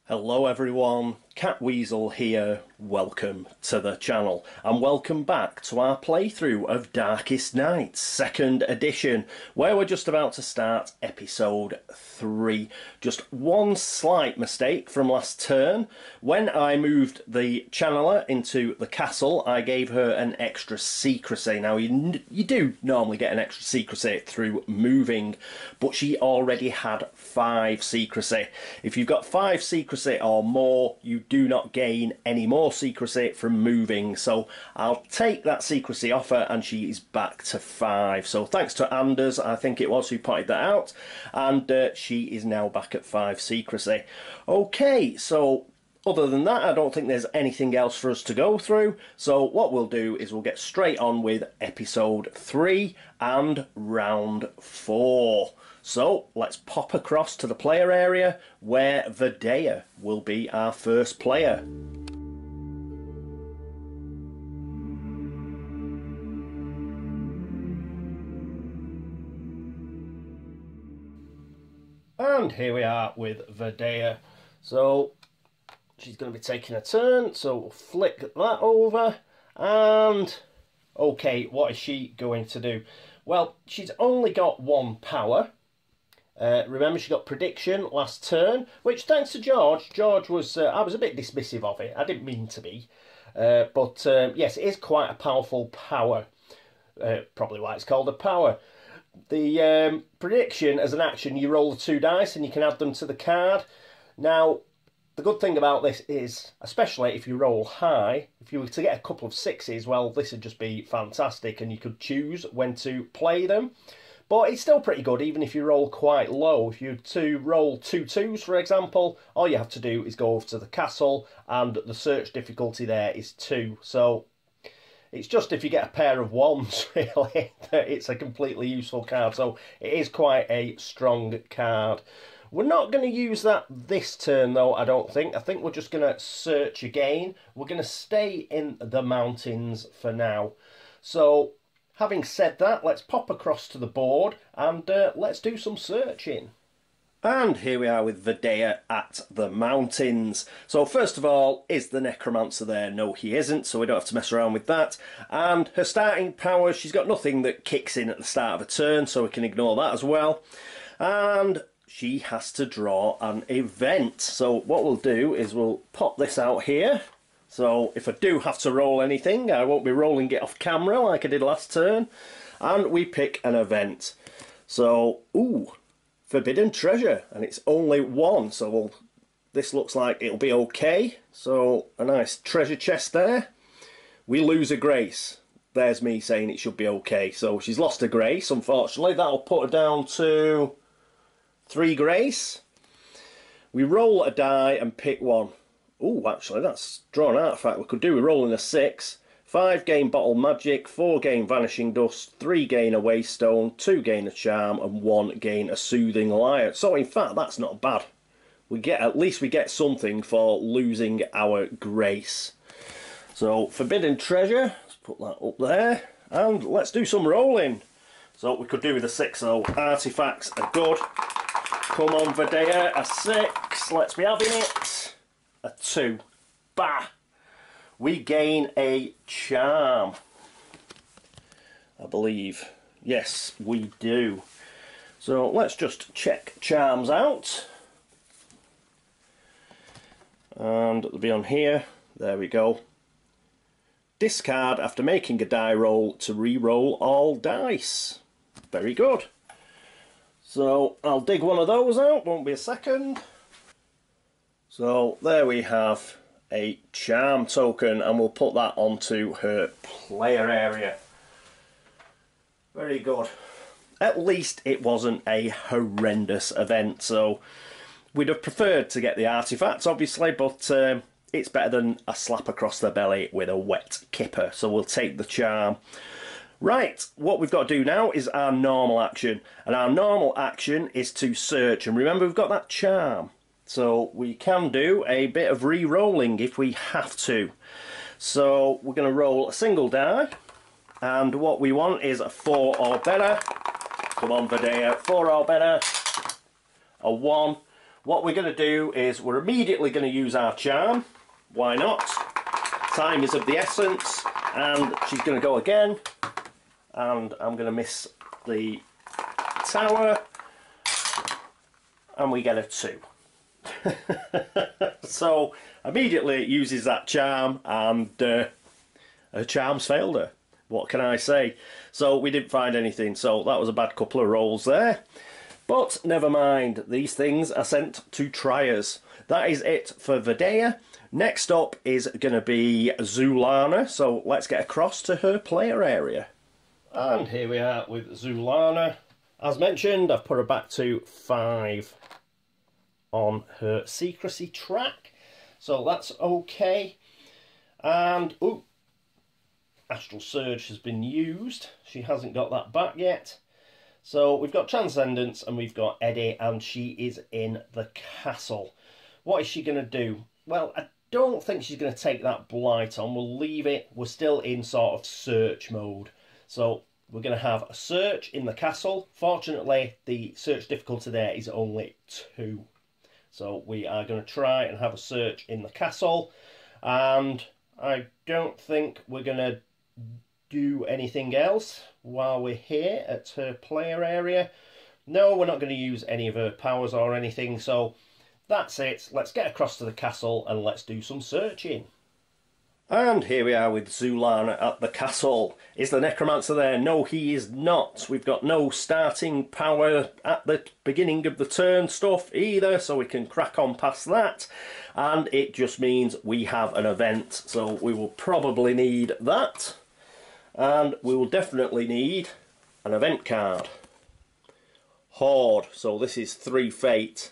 Hello everyone, Catweazle here, welcome to the channel and welcome back to our playthrough of Darkest Nights 2nd edition, where we're just about to start episode 3. Just one slight mistake from last turn. When I moved the channeler into the castle, I gave her an extra secrecy. Now you do normally get an extra secrecy through moving, but she already had 5 secrecy. If you've got 5 secrecy or more, you do not gain any more secrecy from moving, so I'll take that secrecy off her and she is back to 5. So thanks to Anders, I think it was, who pointed that out, and she is now back at 5 secrecy. Okay, so other than that, I don't think there's anything else for us to go through, so what we'll do is we'll get straight on with episode 3 and round 4. So let's pop across to the player area where Vidya will be our first player. And here we are with Vidya. So she's going to be taking a turn, so we'll flick that over. And okay, what is she going to do? Well, she's only got 1 power. Remember, she got prediction last turn, which thanks to George was, I was a bit dismissive of it. I didn't mean to be. But yes, it is quite a powerful power. Probably why it's called a power. The prediction, as an action, you roll the 2 dice and you can add them to the card. Now, the good thing about this is, especially if you roll high, if you were to get a couple of 6s, well, this would just be fantastic and you could choose when to play them. But it's still pretty good, even if you roll quite low. If you roll 2 2s, for example, all you have to do is go over to the castle, and the search difficulty there is 2. So it's just if you get a pair of 1s, really, that it's a completely useful card. So it is quite a strong card. We're not going to use that this turn, though, I don't think. I think we're just going to search again. We're going to stay in the mountains for now. So having said that, let's pop across to the board and let's do some searching. And here we are with Vidya at the mountains. So first of all, is the Necromancer there? No, he isn't, so we don't have to mess around with that. And her starting power, she's got nothing that kicks in at the start of a turn, so we can ignore that as well. And she has to draw an event. So what we'll do is we'll pop this out here. So if I do have to roll anything, I won't be rolling it off camera like I did last turn. And we pick an event. So, ooh, Forbidden Treasure. And it's only 1, so this looks like it'll be okay. So a nice treasure chest there. We lose a grace. There's me saying it should be okay. So she's lost a grace, unfortunately. That'll put her down to 3 grace. We roll a die and pick 1. Oh, actually, that's drawn artifact we could do. We're rolling a 6. 5 gain Bottle Magic, 4 gain Vanishing Dust, 3 gain a Waystone, 2 gain a Charm, and 1 gain a Soothing Lyre. So, in fact, that's not bad. At least we get something for losing our grace. So, Forbidden Treasure, let's put that up there, and let's do some rolling. So, we could do with a 6, so artifacts are good. Come on, Vidya, a 6, let's be having it. A 2. Bah! We gain a charm. I believe. Yes, we do. So let's just check charms out. And they'll be on here. There we go. Discard after making a die roll to re-roll all dice. Very good. So I'll dig one of those out, won't be a second. So there we have a charm token, and we'll put that onto her player area. Very good. At least it wasn't a horrendous event, so we'd have preferred to get the artifacts obviously, but it's better than a slap across the belly with a wet kipper, so we'll take the charm. Right, what we've got to do now is our normal action, and our normal action is to search, and remember we've got that charm, so we can do a bit of re-rolling if we have to. So we're going to roll a single die, and what we want is a 4 or better. Come on Vidya, 4 or better, a 1. What we're going to do is we're immediately going to use our charm. Why not? Time is of the essence, and she's going to go again. And I'm going to miss the tower, and we get a 2. So immediately it uses that charm, and her charm's failed her. What can I say? So we didn't find anything, so that was a bad couple of rolls there. But never mind, these things are sent to triers. That is it for Vidya. Next up is going to be Zulana, so let's get across to her player area. And here we are with Zulana. As mentioned, I've put her back to 5 on her secrecy track, so that's okay. And ooh, Astral Surge has been used. She hasn't got that back yet. So we've got Transcendence and we've got Eddie, and she is in the castle. What is she going to do? Well, I don't think she's going to take that blight on. We'll leave it. We're still in sort of search mode. So we're going to have a search in the castle. Fortunately, the search difficulty there is only 2. So we are going to try and have a search in the castle. And I don't think we're going to do anything else while we're here at her player area. No, we're not going to use any of her powers or anything. So that's it. Let's get across to the castle and let's do some searching. And here we are with Zulana at the castle. Is the Necromancer there? No, he is not. We've got no starting power at the beginning of the turn stuff either, so we can crack on past that. And it just means we have an event, so we will probably need that. And we will definitely need an event card. Horde, so this is 3 fate.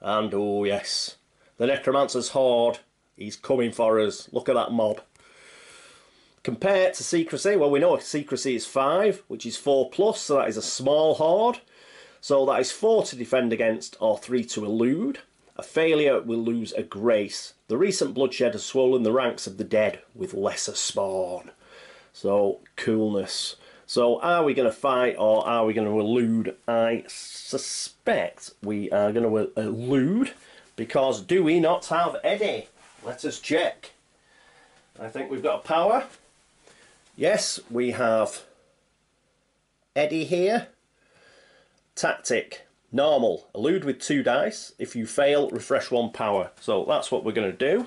And oh yes, the Necromancer's Horde. He's coming for us. Look at that mob. Compared to Secrecy, well, we know Secrecy is 5, which is 4+, so that is a small horde. So that is 4 to defend against or 3 to elude. A failure will lose a grace. The recent bloodshed has swollen the ranks of the dead with lesser spawn. So, coolness. So, are we going to fight or are we going to elude? I suspect we are going to elude, because do we not have Eddie? Let us check. I think we've got a power. Yes, we have Eddie here. Tactic. Normal. Elude with 2 dice. If you fail, refresh 1 power. So that's what we're going to do.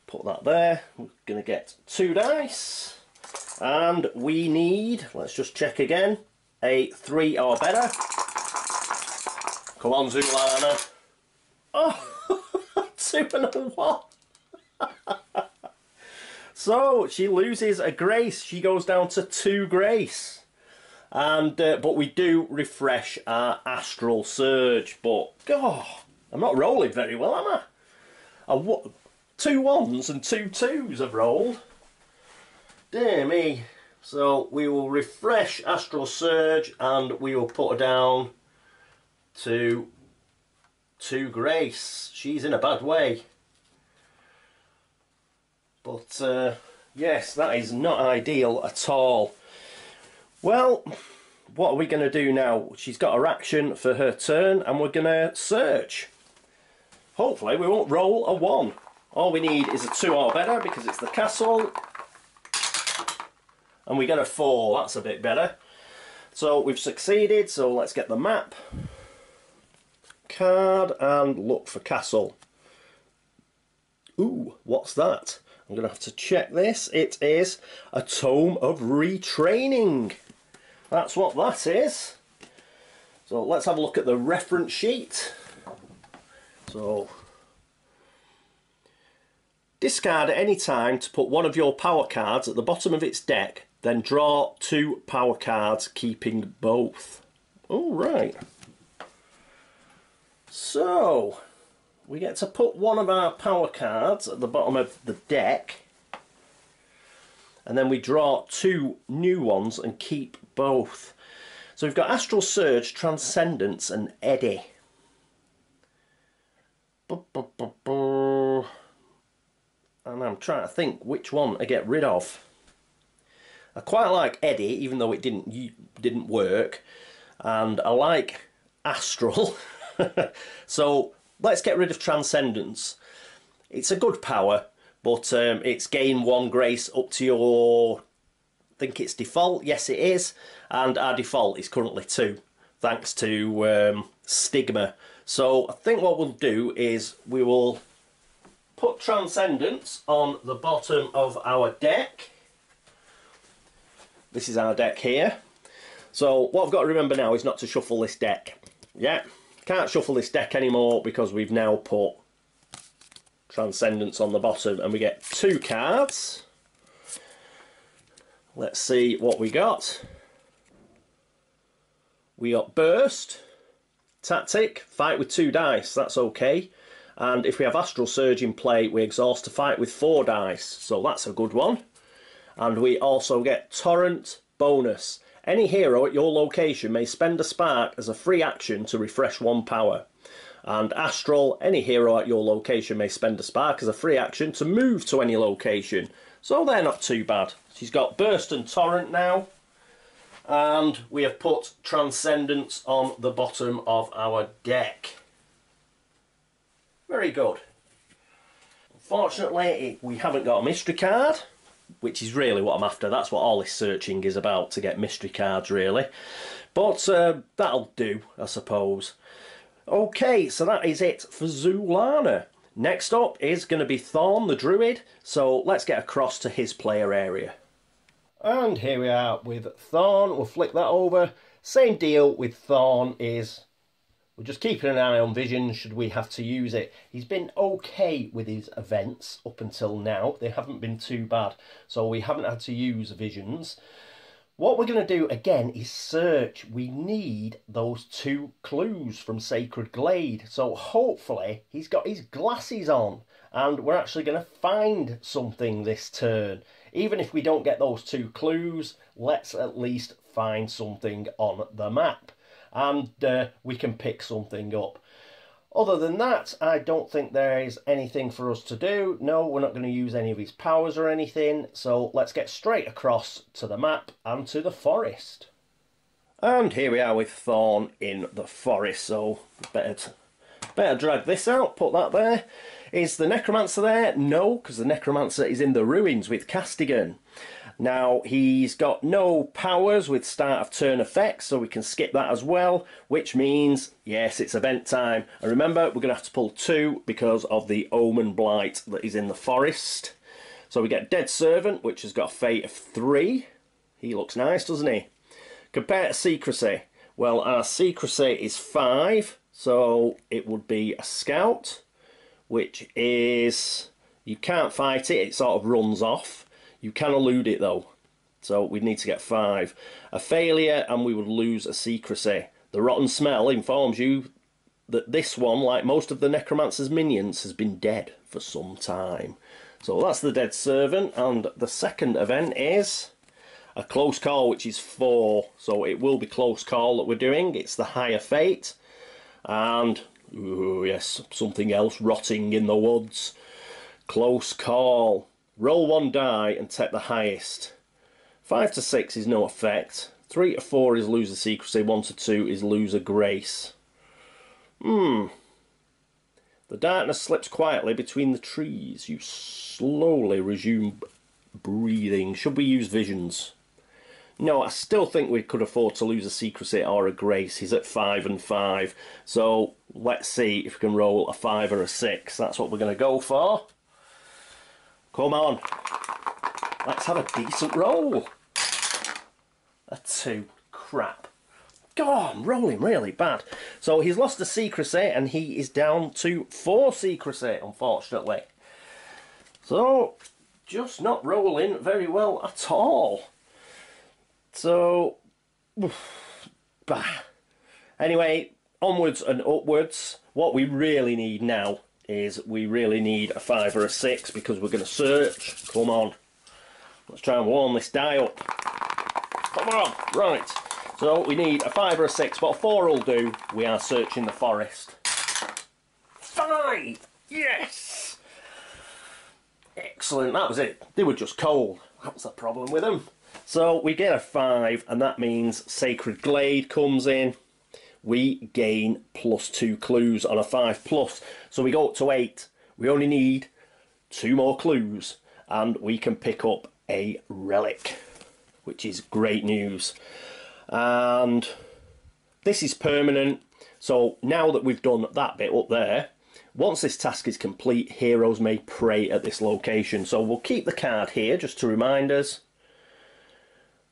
Put that there. We're going to get 2 dice. And we need, let's just check again, a 3 or better. Come on, Zulana. Oh! 2 and a 1. So she loses a grace. She goes down to 2 grace. And but we do refresh our Astral Surge. But God, I'm not rolling very well, am I? 2 1s and 2 2s have rolled. Dear me. So we will refresh Astral Surge and we will put her down to 2 grace. She's in a bad way. But yes, that is not ideal at all. Well, what are we going to do now? She's got her action for her turn and we're going to search. Hopefully we won't roll a 1. All we need is a 2 or better because it's the castle. And we get a 4, that's a bit better. So we've succeeded, so let's get the map. Card and look for castle. Ooh, what's that? I'm going to have to check this. It is a Tome of Retraining. That's what that is. So let's have a look at the reference sheet. So, discard at any time to put one of your power cards at the bottom of its deck, then draw 2 power cards, keeping both. All right. So, we get to put one of our power cards at the bottom of the deck, and then we draw 2 new ones and keep both. So we've got Astral Surge, Transcendence and Eddy. And I'm trying to think which one to get rid of. I quite like Eddy, even though it didn't work, and I like Astral. So let's get rid of Transcendence. It's a good power, but it's gain 1 grace up to your, I think it's default. Yes, it is, and our default is currently 2, thanks to Stigma. So I think what we'll do is we will put Transcendence on the bottom of our deck. This is our deck here. So what I've got to remember now is not to shuffle this deck. Yeah, can't shuffle this deck anymore because we've now put Transcendence on the bottom and we get 2 cards. Let's see what we got. We got Burst, Tactic, fight with 2 dice, that's okay. And if we have Astral Surge in play, we exhaust to fight with 4 dice, so that's a good one. And we also get Torrent bonus. Any hero at your location may spend a spark as a free action to refresh 1 power. And Astral, any hero at your location may spend a spark as a free action to move to any location. So they're not too bad. She's got Burst and Torrent now. And we have put Transcendence on the bottom of our deck. Very good. Unfortunately, we haven't got a mystery card, which is really what I'm after. That's what all this searching is about, to get mystery cards, really. But that'll do, I suppose. Okay, so that is it for Zulana. Next up is going to be Thorn the Druid, so let's get across to his player area. And here we are with Thorn. We'll flick that over. Same deal with Thorn is we're just keeping an eye on vision should we have to use it. He's been okay with his events up until now. They haven't been too bad, so we haven't had to use visions. What we're going to do again is search. We need those 2 clues from Sacred Glade. So hopefully he's got his glasses on and we're actually going to find something this turn. Even if we don't get those 2 clues, let's at least find something on the map. And we can pick something up. Other than that, I don't think there is anything for us to do. No, we're not going to use any of his powers or anything. So let's get straight across to the map and to the forest. And here we are with Thorn in the forest. So better drag this out, put that there. Is the Necromancer there? No, because the Necromancer is in the ruins with Castigan. Now, he's got no powers with start of turn effects, so we can skip that as well, which means, yes, it's event time. And remember, we're going to have to pull 2 because of the Omen Blight that is in the forest. So we get Dead Servant, which has got a fate of 3. He looks nice, doesn't he? Compared to Secrecy, well, our Secrecy is 5, so it would be a Scout, which is, you can't fight it, it sort of runs off. You can elude it though, so we'd need to get 5. A failure and we would lose a Secrecy. The Rotten Smell informs you that this one, like most of the Necromancer's minions, has been dead for some time. So that's the Dead Servant, and the second event is a Close Call, which is 4. So it will be Close Call that we're doing. It's the higher fate. And, ooh, yes, something else rotting in the woods. Close Call. Roll 1 die and take the highest. 5 to 6 is no effect. 3 to 4 is lose a Secrecy. 1 to 2 is lose a Grace. The darkness slips quietly between the trees. You slowly resume breathing. Should we use visions? No, I still think we could afford to lose a Secrecy or a Grace. He's at 5 and 5. So let's see if we can roll a 5 or a 6. That's what we're going to go for. Come on. Let's have a decent roll. A 2. Crap. God, I'm rolling really bad. So he's lost a secrecy and he is down to 4 secrecy, unfortunately. So, just not rolling very well at all. So, bah. Anyway, onwards and upwards. What we really need now is we really need a 5 or a 6 because we're going to search. Come on. Let's try and warm this die up. Come on. Right. So we need a 5 or a 6, but a 4 will do. We are searching the forest. 5! Yes! Excellent. That was it. They were just cold. That was the problem with them. So we get a 5, and that means Sacred Glade comes in. We gain +2 clues on a 5+. So we go up to 8. We only need 2 more clues, and we can pick up a relic, which is great news. And this is permanent. So now that we've done that bit up there, once this task is complete, heroes may pray at this location. So we'll keep the card here just to remind us.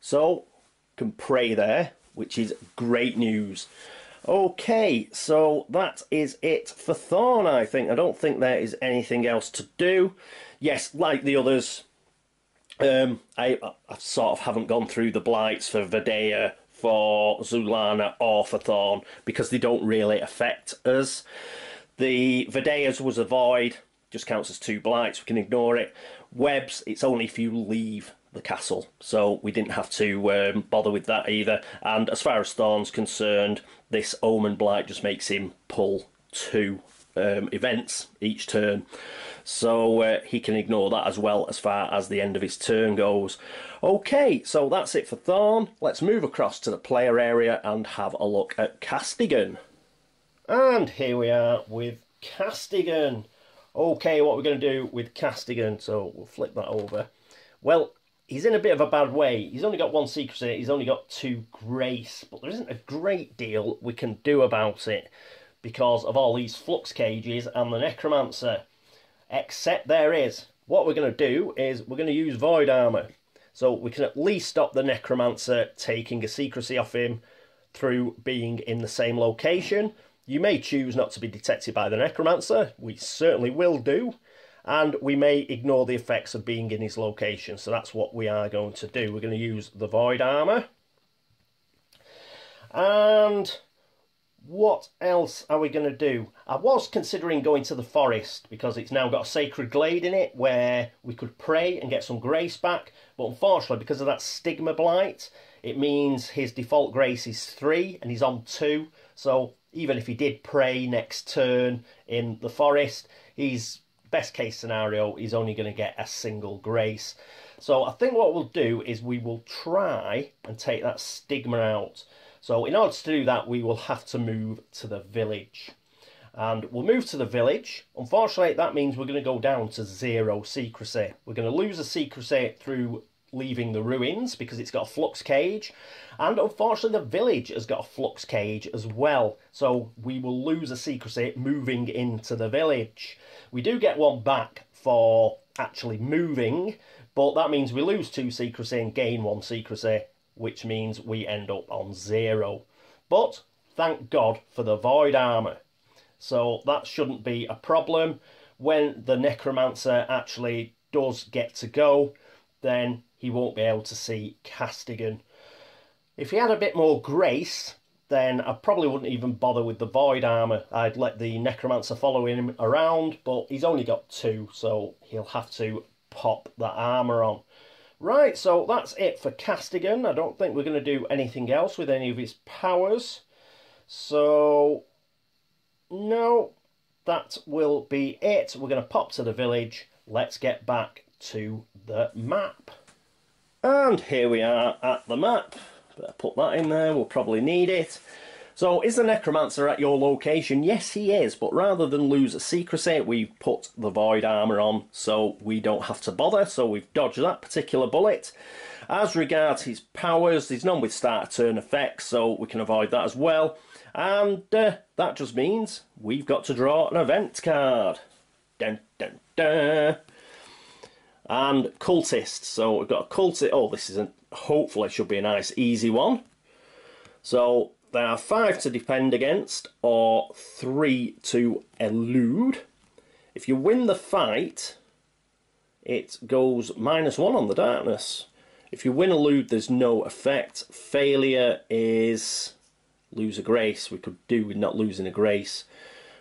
So, can pray there, which is great news. Okay, so that is it for Thorn, I think. I don't think there is anything else to do. Yes, like the others, I sort of haven't gone through the blights for Vidya, for Zulana, or for Thorn, because they don't really affect us. The Vidya's was a void, just counts as 2 blights, we can ignore it. Webs, it's only if you leave the castle, so we didn't have to bother with that either. And as far as Thorn's concerned, this Omen Blight just makes him pull 2 events each turn, so he can ignore that as well as far as the end of his turn goes. Okay, so that's it for Thorn. Let's move across to the player area and have a look at Castigan. And here we are with Castigan. Okay, what we're going to do with Castigan, so we'll flip that over. Well, he's in a bit of a bad way. He's only got 1 secrecy, he's only got 2 grace, but there isn't a great deal we can do about it because of all these flux cages and the Necromancer. Except there is. What we're going to do is we're going to use void armour. So we can at least stop the Necromancer taking a secrecy off him through being in the same location. You may choose not to be detected by the Necromancer. We certainly will do. And we may ignore the effects of being in his location. So that's what we are going to do. We're going to use the void armour. And what else are we going to do? I was considering going to the forest because it's now got a Sacred Glade in it where we could pray and get some grace back. But unfortunately, because of that Stigma Blight, it means his default grace is 3 and he's on 2. So even if he did pray next turn in the forest, he's best case scenario, he's only going to get a single grace. So I think what we'll do is we will try and take that stigma out. So in order to do that, we will have to move to the village. And we'll move to the village. Unfortunately, that means we're going to go down to 0 secrecy. We're going to lose a secrecy through leaving the ruins because it's got a flux cage. And unfortunately, the village has got a flux cage as well. So we will lose a secrecy moving into the village. We do get 1 back for actually moving, but that means we lose 2 secrecy and gain 1 secrecy, which means we end up on 0. But thank God for the void armour. So that shouldn't be a problem. When the Necromancer actually does get to go, then he won't be able to see Castigan. If he had a bit more grace, then I probably wouldn't even bother with the void armour. I'd let the Necromancer follow him around, but he's only got 2, so he'll have to pop that armour on. Right, so that's it for Castigan. I don't think we're going to do anything else with any of his powers. So, no, that will be it. We're going to pop to the village. Let's get back to the map. And here we are at the map. Better put that in there, we'll probably need it. So, is the Necromancer at your location? Yes, he is, but rather than lose a secrecy, we've put the void armour on, so we don't have to bother, so we've dodged that particular bullet. As regards his powers, there's none with start turn effects, so we can avoid that as well. And that just means we've got to draw an event card. Dun, dun, dun. and cultists. So we've got a cultist. Oh, this isn't. Hopefully, should be a nice easy one. So there are 5 to defend against, or 3 to elude. If you win the fight, it goes -1 on the darkness. If you win elude, there's no effect. Failure is lose a grace. We could do with not losing a grace.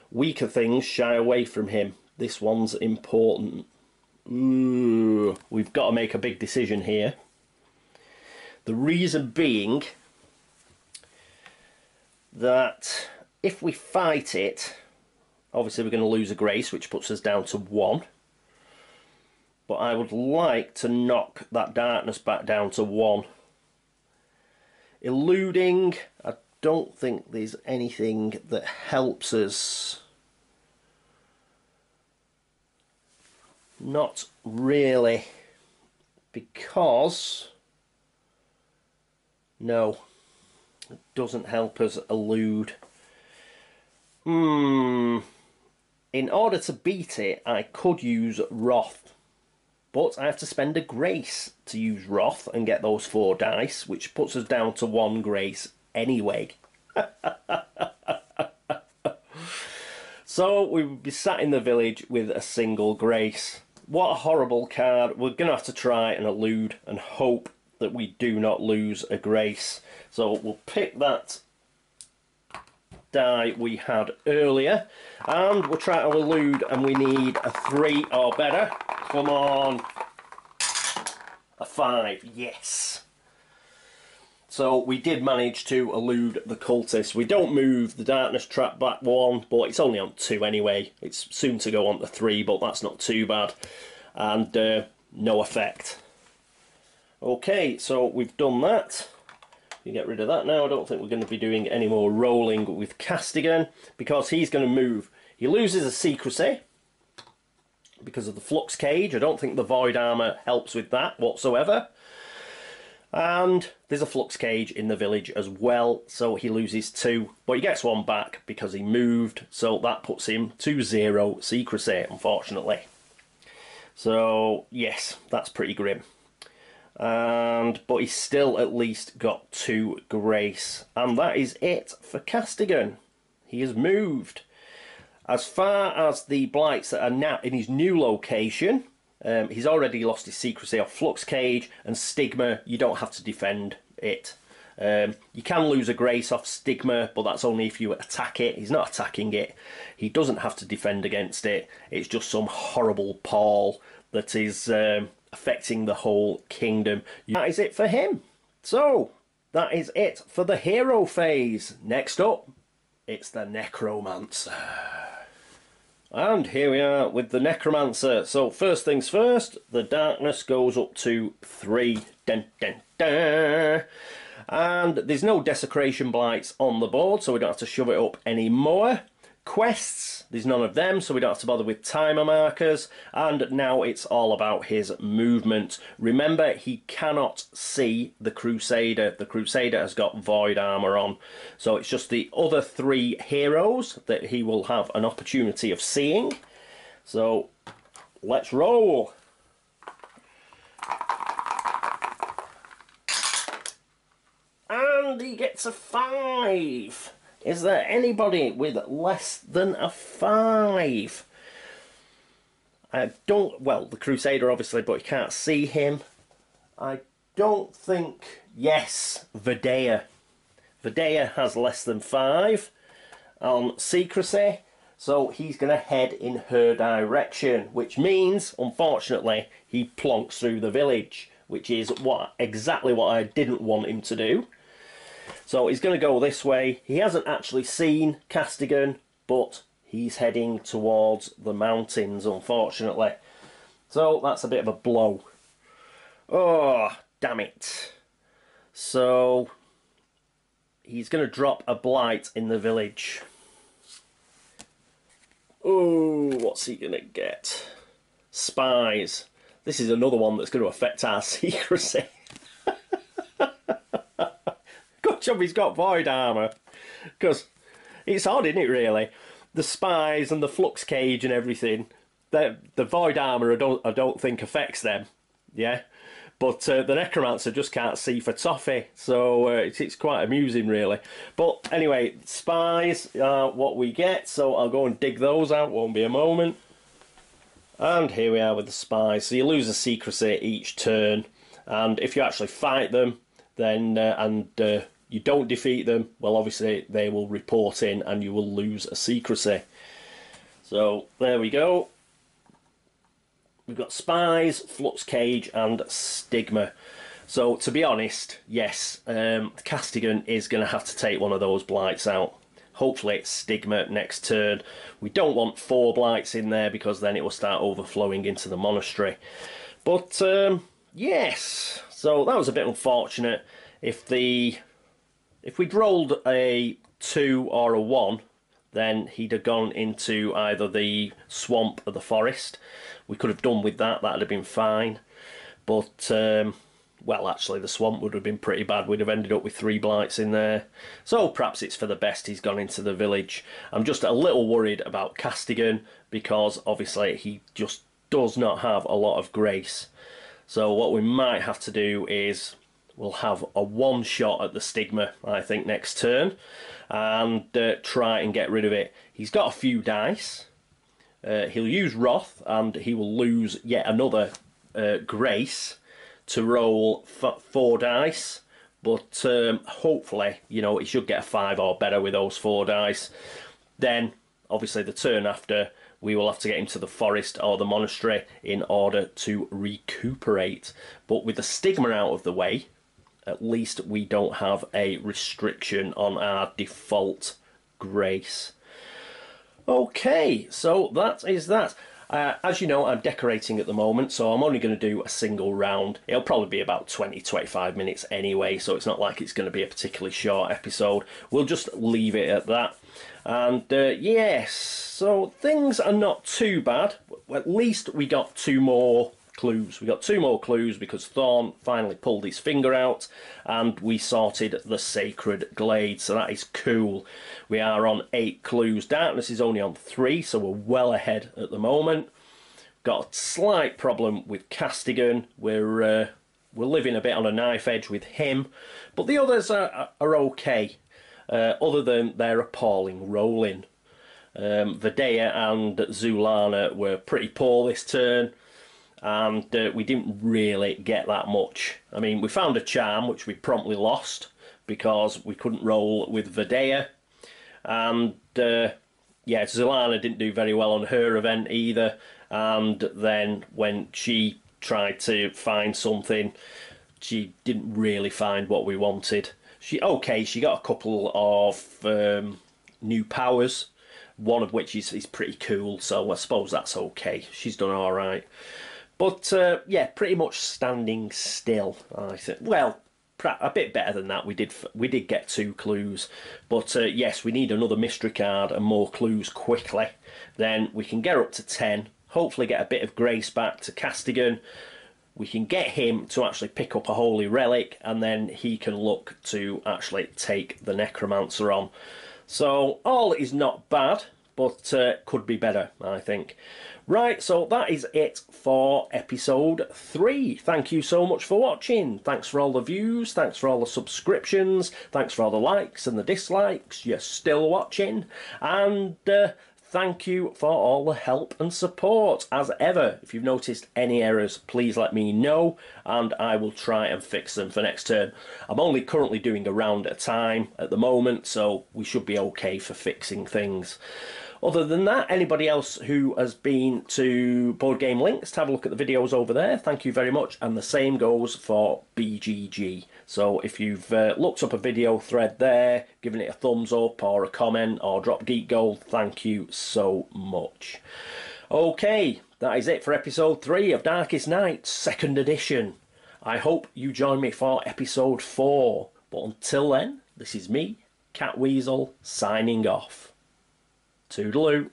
Weaker things shy away from him. This one's important. Ooh, we've got to make a big decision here. The reason being that if we fight it, obviously we're going to lose a grace, which puts us down to 1. But I would like to knock that darkness back down to 1. Eluding, I don't think there's anything that helps us. Not really. Because, no, it doesn't help us elude. In order to beat it, I could use Wrath. But I have to spend a grace to use Wrath and get those 4 dice, which puts us down to 1 grace anyway. So we would be sat in the village with a single grace. What a horrible card. We're going to have to try and elude and hope that we do not lose a grace. So we'll pick that die we had earlier, and we'll try to elude, and we need a 3 or better. Come on. A 5, yes. So we did manage to elude the cultist. We don't move the darkness trap back 1, but it's only on 2 anyway. It's soon to go on to 3, but that's not too bad. And no effect. Okay, so we've done that. You get rid of that now. I don't think we're going to be doing any more rolling with Castigan, because he's going to move. He loses a secrecy because of the flux cage. I don't think the void armour helps with that whatsoever. And there's a flux cage in the village as well, so he loses 2, but he gets 1 back because he moved, so that puts him to 0 secrecy, unfortunately. So yes, that's pretty grim. But he's still at least got 2 grace, and that is it for Castigan. He has moved. As far as the blights that are now in his new location, he's already lost his secrecy off flux cage, and stigma, you don't have to defend it. You can lose a grace off stigma, but that's only if you attack it. He's not attacking it. He doesn't have to defend against it. It's just some horrible pall that is affecting the whole kingdom. That is it for him. So that is it for the hero phase. Next up, it's the Necromancer. And here we are with the Necromancer. So first things first, the darkness goes up to 3. Dun, dun, dun. And there's no desecration blights on the board, so we don't have to shove it up anymore. Quests, there's none of them, so we don't have to bother with timer markers. And now it's all about his movement. Remember, he cannot see the crusader. The crusader has got void armour on. So it's just the other 3 heroes that he will have an opportunity of seeing. So let's roll. And he gets a 5. Is there anybody with less than a 5? I don't... Well, the Crusader, obviously, but you can't see him. I don't think... Yes, Vidya. Vidya has less than 5 on secrecy, so he's going to head in her direction, which means, unfortunately, he plonks through the village, which is exactly what I didn't want him to do. So he's going to go this way. He hasn't actually seen Castigan, but he's heading towards the mountains, unfortunately. So that's a bit of a blow. Oh, damn it. So he's going to drop a blight in the village. Oh, what's he going to get? Spies. This is another one that's going to affect our secrecy. Good job he's got void armour, because it's odd, isn't it, really? The spies and the flux cage and everything, the void armour I don't think affects them, yeah. But the Necromancer just can't see for toffee, so it's quite amusing, really. But anyway, spies are what we get, so I'll go and dig those out, won't be a moment. And here we are with the spies. So you lose a secrecy each turn, and if you actually fight them, then you don't defeat them, well, obviously they will report in and you will lose a secrecy. So there we go. We've got spies, flux cage, and stigma. So to be honest, yes, Castigan is going to have to take one of those blights out. Hopefully it's stigma next turn. We don't want 4 blights in there because then it will start overflowing into the monastery. But yes, so that was a bit unfortunate. If we'd rolled a 2 or a 1, then he'd have gone into either the swamp or the forest. We could have done with that, that'd have been fine. But, well, actually the swamp would have been pretty bad. We'd have ended up with 3 blights in there. So perhaps it's for the best he's gone into the village. I'm just a little worried about Castigan because obviously he just does not have a lot of grace. So what we might have to do is we'll have a 1 shot at the stigma, I think, next turn, and try and get rid of it. He's got a few dice. He'll use Wrath, and he will lose yet another grace to roll 4 dice. But hopefully, you know, he should get a 5 or better with those 4 dice. Then, obviously, the turn after, we will have to get him to the forest or the monastery in order to recuperate. But with the stigma out of the way, at least we don't have a restriction on our default grace. Okay, so that is that. As you know, I'm decorating at the moment, so I'm only going to do a single round. It'll probably be about 20-25 minutes anyway, so it's not like it's going to be a particularly short episode. We'll just leave it at that. And yes, so things are not too bad. At least we got 2 more clues. We got 2 more clues because Thorn finally pulled his finger out and we sorted the sacred glade, so that is cool. We are on 8 clues. Darkness is only on 3, so we're well ahead at the moment. Got a slight problem with Castigan. We're living a bit on a knife edge with him, but the others are okay, other than their appalling rolling. Vidya and Zulana were pretty poor this turn, and we didn't really get that much. I mean, we found a charm which we promptly lost because we couldn't roll with Vidya, and yeah, Zulana didn't do very well on her event either, and then when she tried to find something, she didn't really find what we wanted. She got a couple of new powers, one of which is pretty cool, so I suppose that's okay. She's done alright. But, yeah, pretty much standing still, I think. Well, a bit better than that. We did get 2 clues. But, yes, we need another mystery card and more clues quickly. Then we can get up to 10, hopefully get a bit of grace back to Castigan. We can get him to actually pick up a holy relic, and then he can look to actually take the Necromancer on. So, all is not bad, but could be better, I think. Right, so that is it for episode 3. Thank you so much for watching. Thanks for all the views, thanks for all the subscriptions, thanks for all the likes and the dislikes. You're still watching, and thank you for all the help and support. As ever, if you've noticed any errors, please let me know, and I will try and fix them for next turn. I'm only currently doing a round at a time at the moment, so we should be okay for fixing things. Other than that, anybody else who has been to Board Game Links, have a look at the videos over there. Thank you very much. And the same goes for BGG. So if you've looked up a video thread there, given it a thumbs up or a comment or drop Geek Gold, thank you so much. Okay, that is it for episode 3 of Darkest Night, 2nd edition. I hope you join me for episode 4. But until then, this is me, Catweazle, signing off. Toodaloo.